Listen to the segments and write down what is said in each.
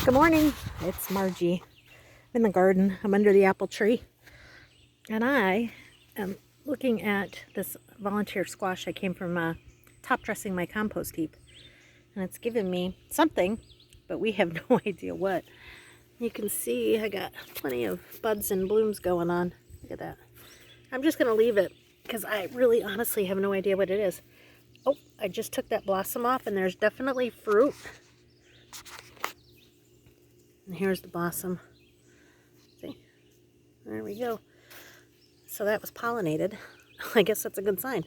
Good morning, it's Margie. I'm in the garden. I'm under the apple tree. And I am looking at this volunteer squash I came from top dressing my compost heap. And it's given me something, but we have no idea what. You can see I got plenty of buds and blooms going on. Look at that. I'm just going to leave it because I really honestly have no idea what it is. Oh, I just took that blossom off and there's definitely fruit. And here's the blossom. See? There we go. So that was pollinated. I guess that's a good sign.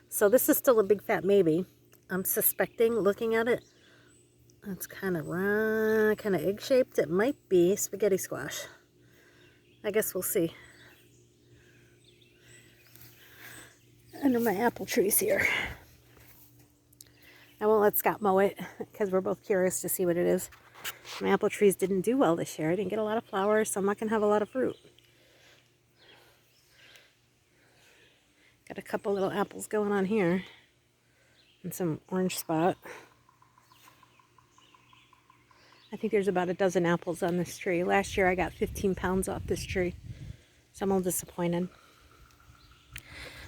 So this is still a big fat maybe. I'm suspecting, looking at it, it's kind of round, kind of egg-shaped. It might be spaghetti squash. I guess we'll see. Under my apple trees here. I won't let Scott mow it because we're both curious to see what it is. My apple trees didn't do well this year. I didn't get a lot of flowers, so I'm not going to have a lot of fruit. Got a couple little apples going on here. And some orange spot. I think there's about a dozen apples on this tree. Last year I got 15 pounds off this tree. So I'm a little disappointed.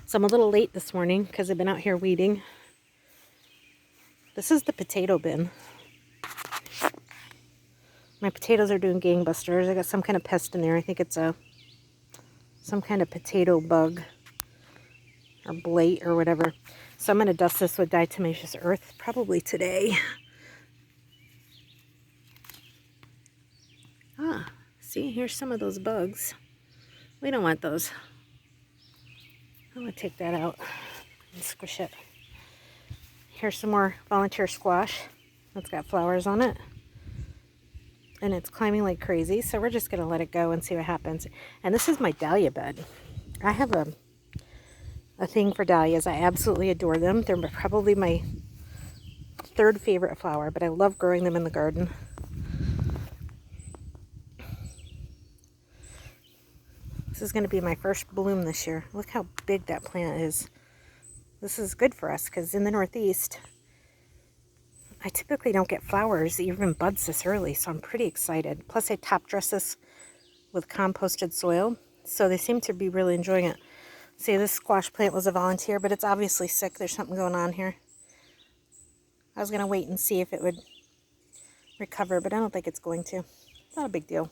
So I'm a little late this morning because I've been out here weeding. This is the potato bin. My potatoes are doing gangbusters. I got some kind of pest in there. I think it's some kind of potato bug or blate or whatever. So I'm going to dust this with diatomaceous earth probably today. Ah, see, here's some of those bugs. We don't want those. I'm going to take that out and squish it. Here's some more volunteer squash. It's got flowers on it. And it's climbing like crazy, so we're just going to let it go and see what happens. And this is my dahlia bed. I have a thing for dahlias. I absolutely adore them. They're probably my third favorite flower, but I love growing them in the garden. This is going to be my first bloom this year. Look how big that plant is. This is good for us because in the Northeast, I typically don't get flowers, even buds this early, so I'm pretty excited. Plus I top dress this with composted soil, so they seem to be really enjoying it. See, this squash plant was a volunteer, but it's obviously sick. There's something going on here. I was going to wait and see if it would recover, but I don't think it's going to. It's not a big deal.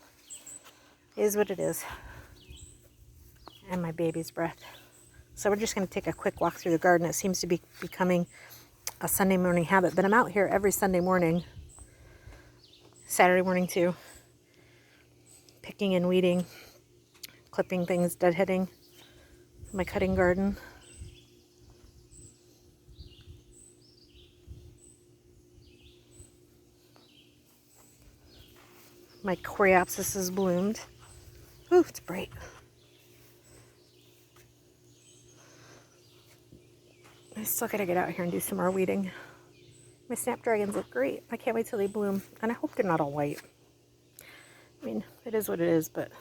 It is what it is. And my baby's breath. So we're just going to take a quick walk through the garden. It seems to be becoming a Sunday morning habit, but I'm out here every Sunday morning, Saturday morning too, picking and weeding, clipping things, deadheading my cutting garden. My coreopsis has bloomed. Ooh, it's bright. I still gotta get out here and do some more weeding. My snapdragons look great. I can't wait till they bloom. And I hope they're not all white. I mean, it is what it is, but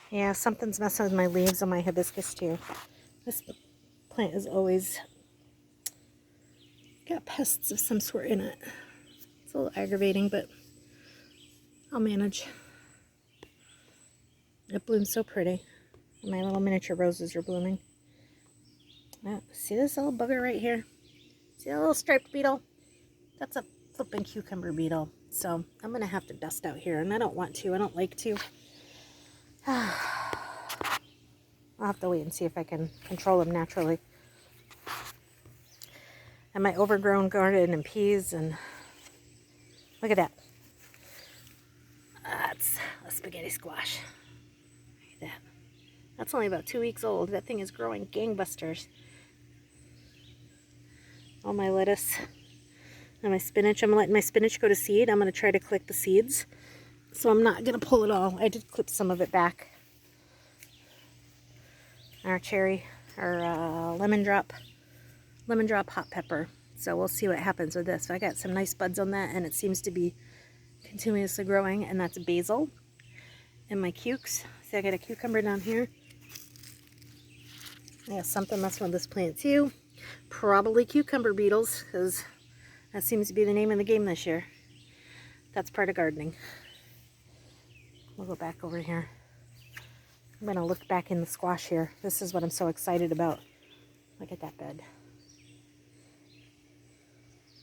yeah, something's messing with my leaves on my hibiscus too. This plant is always got pests of some sort in it. It's a little aggravating, but I'll manage. It blooms so pretty. My little miniature roses are blooming. Oh, see this little bugger right here? See that little striped beetle? That's a flipping cucumber beetle. So I'm going to have to dust out here, and I don't want to. I don't like to. I'll have to wait and see if I can control them naturally. And my overgrown garden and peas, and look at that. That's a spaghetti squash. Look at that. That's only about 2 weeks old. That thing is growing gangbusters. All my lettuce and my spinach. I'm letting my spinach go to seed. I'm going to try to collect the seeds. So I'm not going to pull it all. I did clip some of it back. Our cherry, our lemon drop hot pepper. So we'll see what happens with this. I got some nice buds on that, and it seems to be continuously growing. And that's basil. And my cukes. See, I got a cucumber down here. I got something messing with this plant too. Probably cucumber beetles, because That seems to be the name of the game this year. That's part of gardening. We'll go back over here. I'm going to look back in the squash here. This is what I'm so excited about. Look at that bed.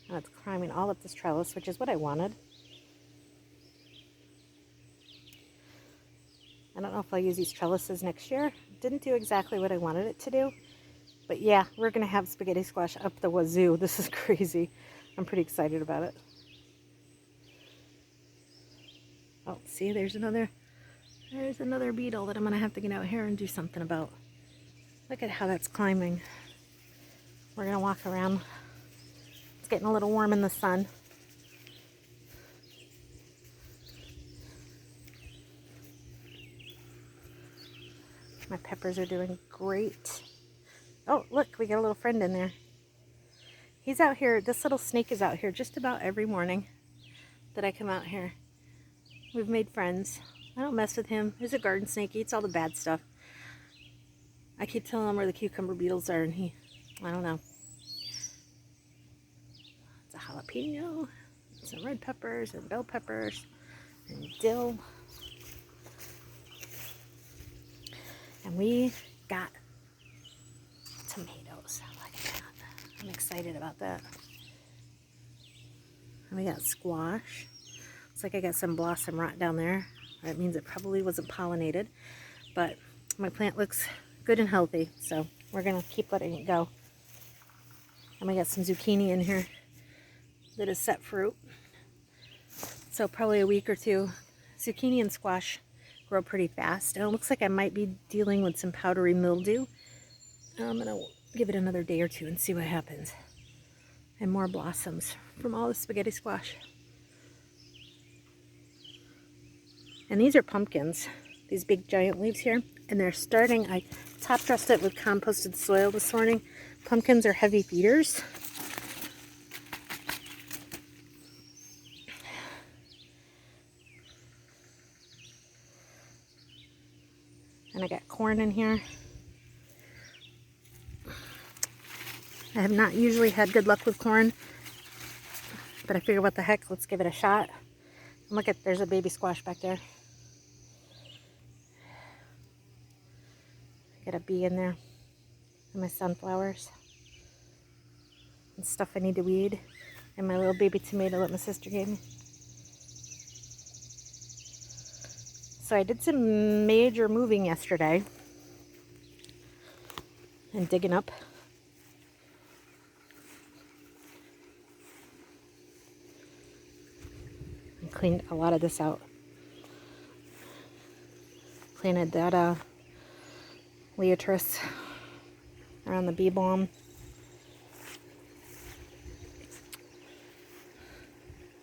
And it's climbing all up this trellis, which is what I wanted. I don't know if I'll use these trellises next year. Didn't do exactly what I wanted it to do. But yeah, we're going to have spaghetti squash up the wazoo. This is crazy. I'm pretty excited about it. Oh, see, there's another beetle that I'm going to have to get out here and do something about. Look at how that's climbing. We're going to walk around. It's getting a little warm in the sun. My peppers are doing great. Oh, look, we got a little friend in there. He's out here. This little snake is out here just about every morning that I come out here. We've made friends. I don't mess with him. He's a garden snake. He eats all the bad stuff. I keep telling him where the cucumber beetles are, and I don't know. It's a jalapeno, some red peppers, and bell peppers, and dill. And we got tomatoes. Look at that. I'm excited about that. And we got squash. Looks like I got some blossom rot down there. That means it probably wasn't pollinated. But my plant looks good and healthy, so we're going to keep letting it go. And we got some zucchini in here that is set fruit. So probably a week or two. Zucchini and squash grow pretty fast. And it looks like I might be dealing with some powdery mildew. I'm going to give it another day or two and see what happens. And more blossoms from all the spaghetti squash. And these are pumpkins, these big giant leaves here. And they're starting, I top dressed it with composted soil this morning. Pumpkins are heavy feeders. And I got corn in here. I have not usually had good luck with corn, but I figure what the heck, let's give it a shot. And look at, there's a baby squash back there. Got a bee in there. And my sunflowers. And stuff I need to weed. And my little baby tomato that my sister gave me. So I did some major moving yesterday. And digging up. And cleaned a lot of this out. Planted that Leotris around the bee balm.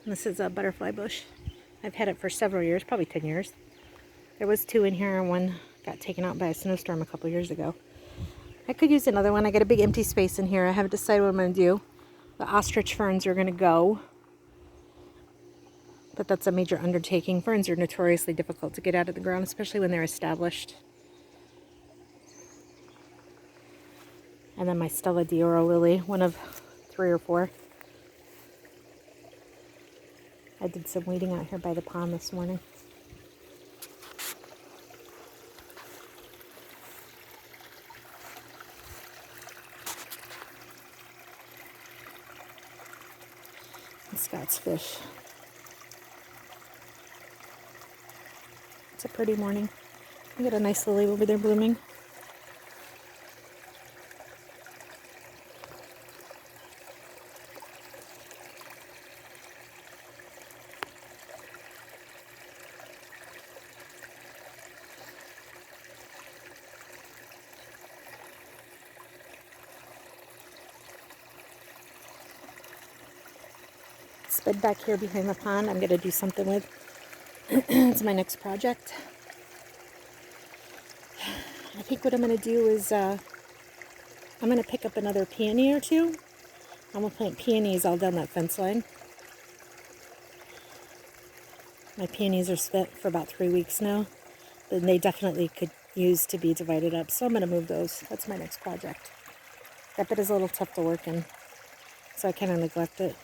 And this is a butterfly bush. I've had it for several years, probably 10 years. There was 2 in here and one got taken out by a snowstorm a couple years ago. I could use another one. I got a big empty space in here. I haven't decided what I'm going to do. The ostrich ferns are going to go. But that's a major undertaking. Ferns are notoriously difficult to get out of the ground, especially when they're established. And then my Stella d'Oro lily, one of 3 or 4. I did some weeding out here by the pond this morning. And Scott's fish. It's a pretty morning. We got a nice lily over there blooming. This bed back here behind the pond, I'm going to do something with. It's my next project. I think what I'm going to do is I'm going to pick up another peony or 2. I'm going to plant peonies all down that fence line. My peonies are spent for about 3 weeks now, but they definitely could use to be divided up, so I'm going to move those. That's my next project. That bed is a little tough to work in, so I kind of neglect it.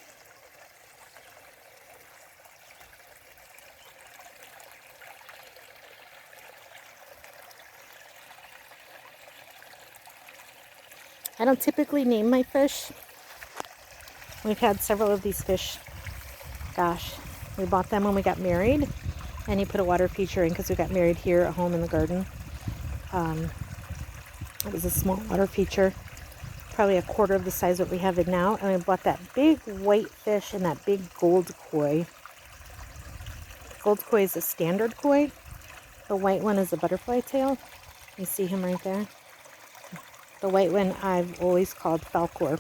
I don't typically name my fish. We've had several of these fish. Gosh, we bought them when we got married, and he put a water feature in because we got married here at home in the garden. It was a small water feature, probably a quarter of the size what we have it now, and we bought that big white fish and that big gold koi. Gold koi is a standard koi. The white one is a butterfly tail. You see him right there. The white one I've always called Falkor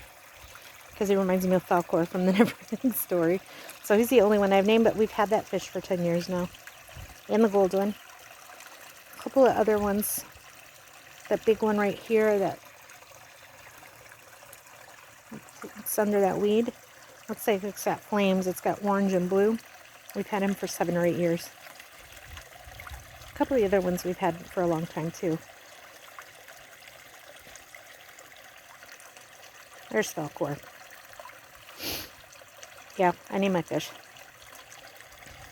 because he reminds me of Falkor from the Neverending Story. So he's the only one I've named, but we've had that fish for 10 years now. And the gold one. A couple of other ones. That big one right here, it's under that weed. Looks like it's got flames. It's got orange and blue. We've had him for 7 or 8 years. A couple of the other ones we've had for a long time too. There's Falkor. Yeah, I name my fish.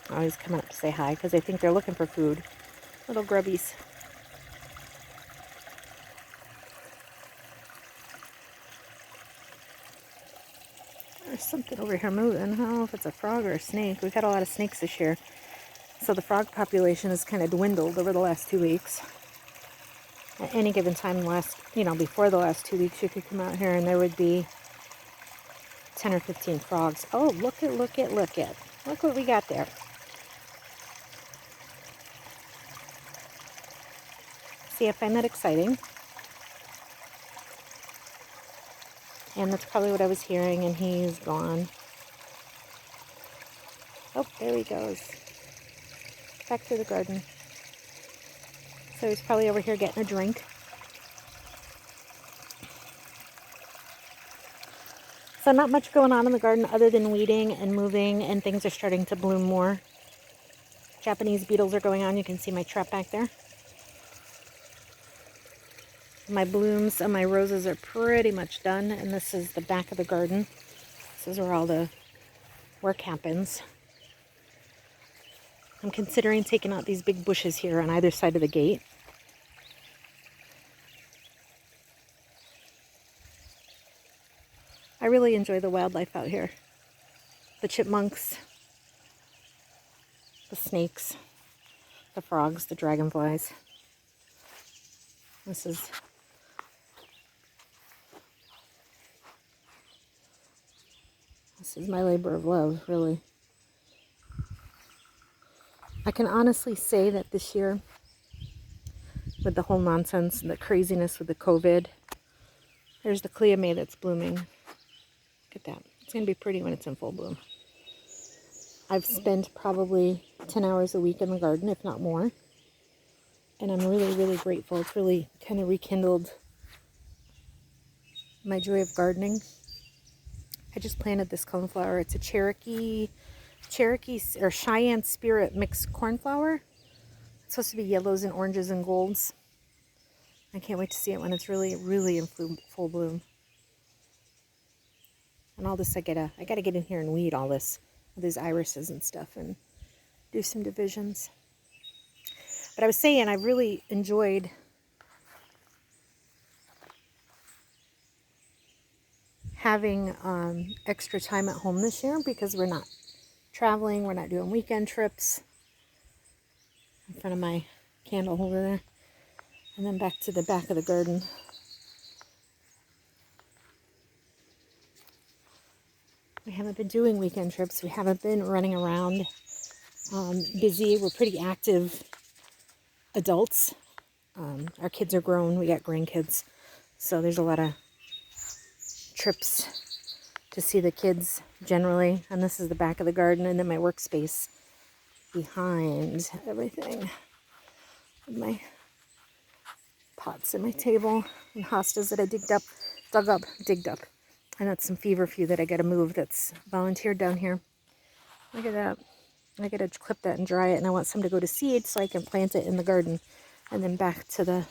I always come up to say hi because I think they're looking for food. Little grubbies. There's something over here moving. I don't know if it's a frog or a snake. We've had a lot of snakes this year. So the frog population has kind of dwindled over the last 2 weeks. At any given time, before the last 2 weeks, you could come out here and there would be 10 or 15 frogs. Oh, look at. Look what we got there. See, I find that exciting. And that's probably what I was hearing, and he's gone. Oh, there he goes. Back to the garden. So he's probably over here getting a drink. So not much going on in the garden other than weeding and moving, and things are starting to bloom more. Japanese beetles are going on. You can see my trap back there. My blooms and my roses are pretty much done, and this is the back of the garden. This is where all the work happens. I'm considering taking out these big bushes here on either side of the gate. I really enjoy the wildlife out here. The chipmunks, the snakes, the frogs, the dragonflies. This is my labor of love, really. I can honestly say that this year, with the whole nonsense and the craziness with the COVID, there's the Clea May that's blooming. Look at that. It's going to be pretty when it's in full bloom. I've spent probably 10 hours a week in the garden, if not more. And I'm really, really grateful. It's really kind of rekindled my joy of gardening. I just planted this coneflower. It's a Cherokee or Cheyenne Spirit mixed cornflower. It's supposed to be yellows and oranges and golds. I can't wait to see it when it's really, really in full bloom. And all this, I gotta get in here and weed all this, these irises and stuff, and do some divisions. But I was saying, I really enjoyed having extra time at home this year because we're not traveling, we're not doing weekend trips. In front of my candle holder there. And then back to the back of the garden. We haven't been doing weekend trips. We haven't been running around busy. We're pretty active adults. Our kids are grown. We got grandkids. So there's a lot of trips to see the kids generally. And this is the back of the garden, and then my workspace behind everything. With my pots and my table and hostas that I digged up. And that's some feverfew that I gotta move that's volunteered down here. Look at that. I gotta clip that and dry it, and I want some to go to seed so I can plant it in the garden. And then back to the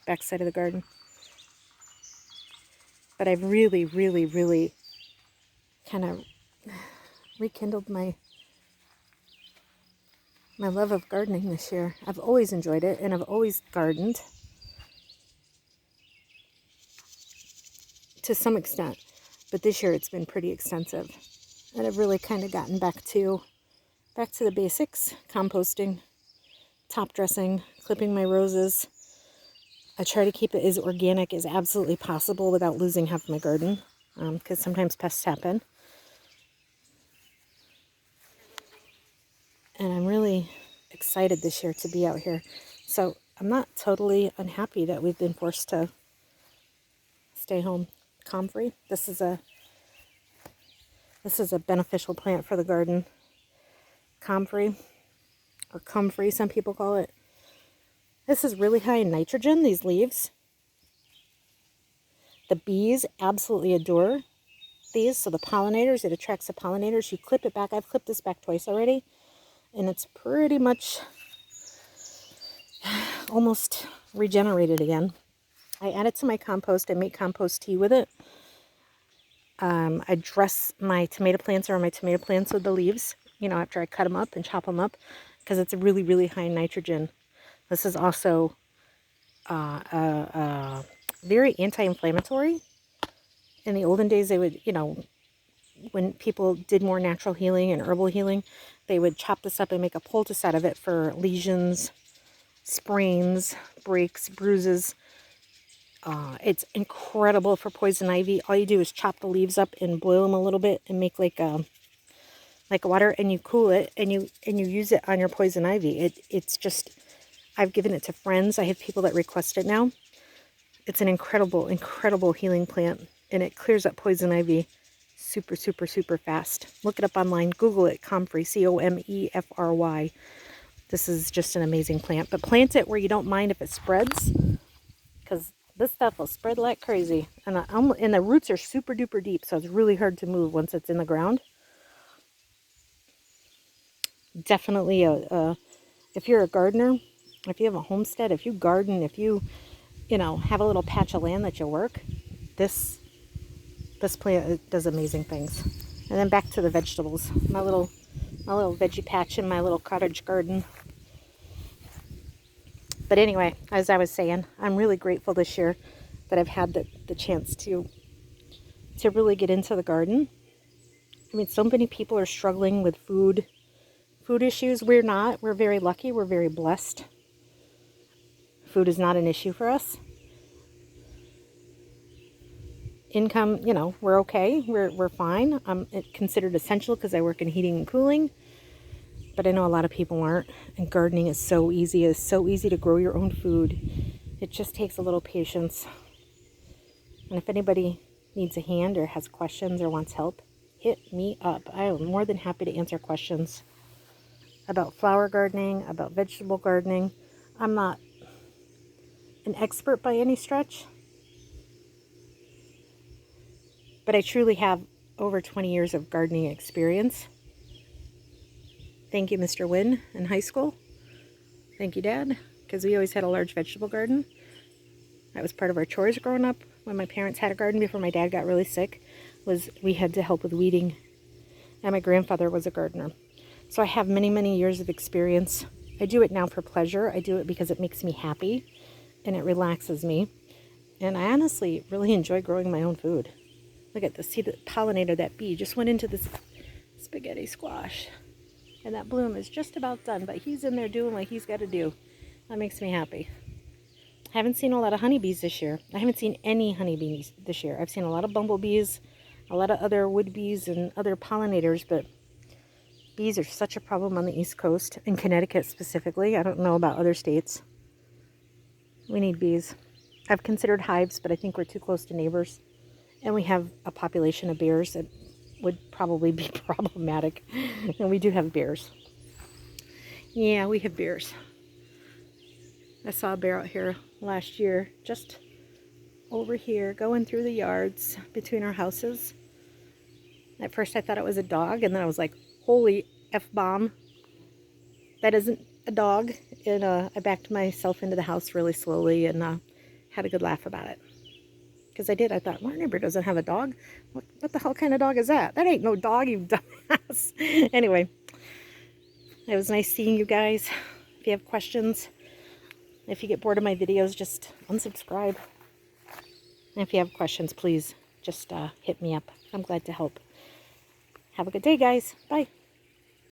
back side of the garden. But I've really, really, really kind of rekindled my love of gardening this year. I've always enjoyed it, and I've always gardened. to some extent, but this year it's been pretty extensive. And I've really kind of gotten back to the basics: composting, top dressing, clipping my roses. I try to keep it as organic as absolutely possible without losing half my garden, because sometimes pests happen. And I'm really excited this year to be out here. So I'm not totally unhappy that we've been forced to stay home. Comfrey. This is a beneficial plant for the garden. Comfrey, or comfrey, some people call it. This is really high in nitrogen, these leaves. The bees absolutely adore these. So the pollinators, it attracts the pollinators. You clip it back. I've clipped this back twice already. And it's pretty much almost regenerated again. I add it to my compost. I make compost tea with it. I dress my tomato plants or my tomato plants with the leaves, after I cut them up and chop them up, because it's really, really high in nitrogen. This is also very anti-inflammatory. In the olden days, they would, when people did more natural healing and herbal healing, they would chop this up and make a poultice out of it for lesions, sprains, breaks, bruises. It's incredible for poison ivy. All you do is chop the leaves up and boil them a little bit and make like water, and you cool it and you use it on your poison ivy. It's just, I've given it to friends. I have people that request it now. It's an incredible, incredible healing plant, and it clears up poison ivy super, super, super fast. Look it up online. Google it. Comfrey, Comefry. This is just an amazing plant. But plant it where you don't mind if it spreads, because this stuff will spread like crazy. And the roots are super duper deep, so it's really hard to move once it's in the ground. Definitely if you're a gardener, if you have a homestead, if you garden, if you have a little patch of land that you work, this plant does amazing things. And then back to the vegetables. My little veggie patch in my little cottage garden. But anyway, as I was saying, I'm really grateful this year that I've had the chance to really get into the garden. I mean, so many people are struggling with food issues. We're not. We're very lucky. We're very blessed. Food is not an issue for us. Income, we're okay. We're fine. I'm considered essential because I work in heating and cooling. But I know a lot of people aren't. And gardening is so easy. It's so easy to grow your own food. It just takes a little patience. And if anybody needs a hand or has questions or wants help, hit me up. I am more than happy to answer questions about flower gardening, about vegetable gardening. I'm not an expert by any stretch, but I truly have over 20 years of gardening experience. Thank you, Mr. Wynn, in high school. Thank you, Dad, because we always had a large vegetable garden. That was part of our chores growing up. When my parents had a garden before my dad got really sick, we had to help with weeding. And my grandfather was a gardener. So I have many, many years of experience. I do it now for pleasure. I do it because it makes me happy and it relaxes me. And I honestly really enjoy growing my own food. Look at this. See the pollinator, that bee just went into this spaghetti squash. And that bloom is just about done, but he's in there doing what he's got to do. That makes me happy. I haven't seen a lot of honeybees this year. I haven't seen any honeybees this year. I've seen a lot of bumblebees, a lot of other wood bees and other pollinators, but bees are such a problem on the East Coast, in Connecticut specifically. I don't know about other states. We need bees. I've considered hives, but I think we're too close to neighbors. And we have a population of bears that would probably be problematic. And we do have bears. Yeah, we have bears. I saw a bear out here last year, just over here, going through the yards between our houses. At first I thought it was a dog, and then I was like, holy F-bomb. That isn't a dog. And I backed myself into the house really slowly and had a good laugh about it. Because I did. I thought, our neighbor doesn't have a dog. What the hell kind of dog is that? That ain't no dog, you dumbass. Anyway, it was nice seeing you guys. If you have questions, if you get bored of my videos, just unsubscribe. And if you have questions, please just hit me up. I'm glad to help. Have a good day, guys. Bye.